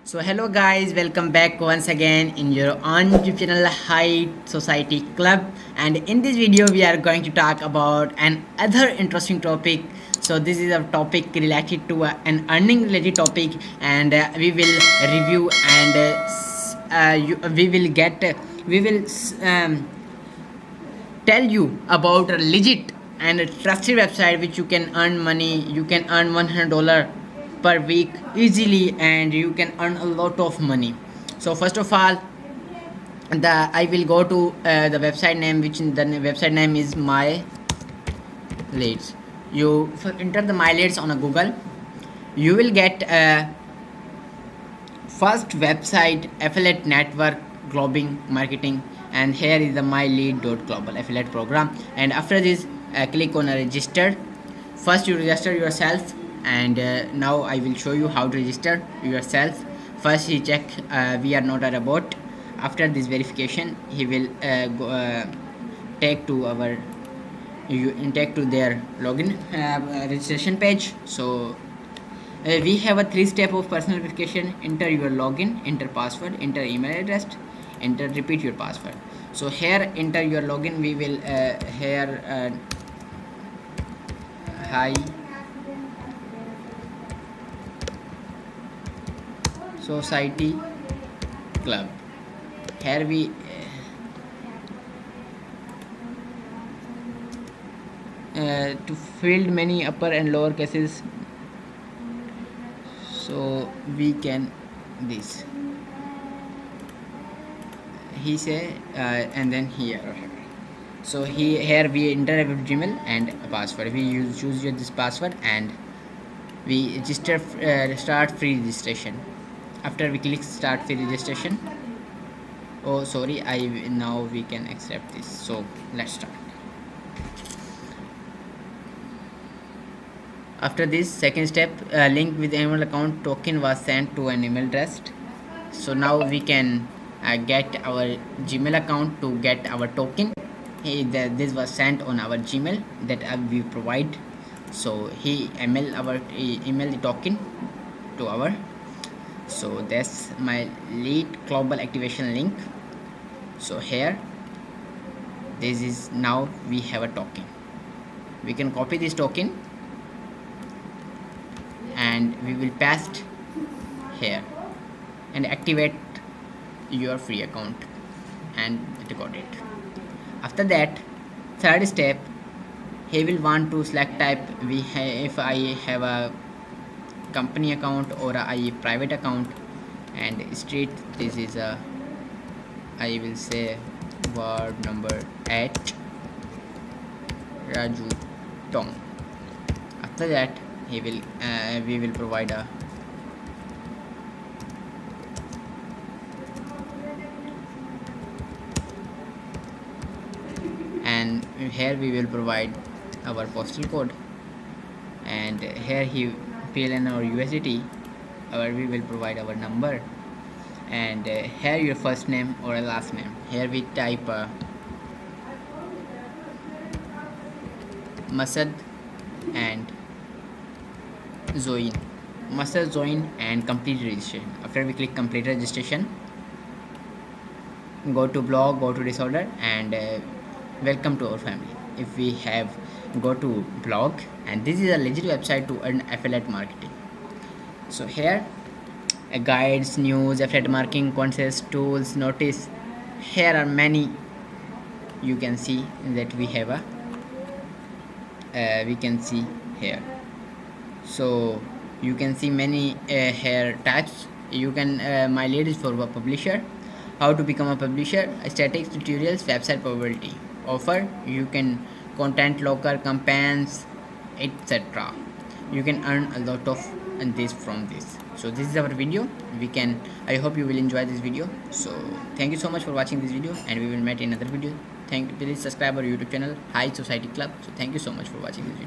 So hello guys, welcome back once again in your own YouTube channel High Society Club, and in this video we are going to talk about another interesting topic. So this is a topic related to an earning related topic, and we will review and we will tell you about a legit and a trusted website which you can earn money. You can earn $100 per week easily, and you can earn a lot of money. So first of all, I will go to the website name, which the website name is my leads. You enter the my leads on a Google. You will get first website affiliate network global marketing, and here is the my lead global affiliate program. And after this, click on register. First you register yourself, and now I will show you how to register yourself. First he check we are not a robot. After this verification, he will take to our take to their login registration page. So we have a 3-step of personal verification. Enter your login, enter password, enter email address, enter repeat your password. So here enter your login. We will here High Society Club. Here we to field many upper and lower cases, so we can this he say and then here. So here we enter our Gmail and a password. We choose this password, and we register start free registration. After we click start free registration, oh sorry, now we can accept this. So let's start. After this second step, link with email account token was sent to an email address. So now we can get our Gmail account to get our token. This was sent on our Gmail that we provide. So he email the token to our. So that's my lead global activation link. So here this is, now we have a token. We can copy this token and we will paste here and activate your free account and record it. After that, third step, he will want to select type. If I have a company account or a private account, and street, this is a, I will say word number 8 Raju Tong. After that, he will we will provide a and here we will provide our postal code, and here he PLN or USDT, we will provide our number, and here your first name or last name. Here we type Masad and join and complete registration. After we click complete registration, go to blog, go to disorder, and welcome to our family. If we have go to blog, and this is a legit website to earn affiliate marketing. So here guides, news, affiliate marketing, contests, tools, notice. Here are many. You can see that we have a we can see here. So you can see many here types. You can my lead is for a publisher. How to become a publisher, statistics, tutorials, website probability offer. You can content locker, campaigns, etc. You can earn a lot of this from this. So this is our video. I hope you will enjoy this video. So thank you so much for watching this video, and we will meet in another video. Please subscribe our YouTube channel High Society Club. So thank you so much for watching this video.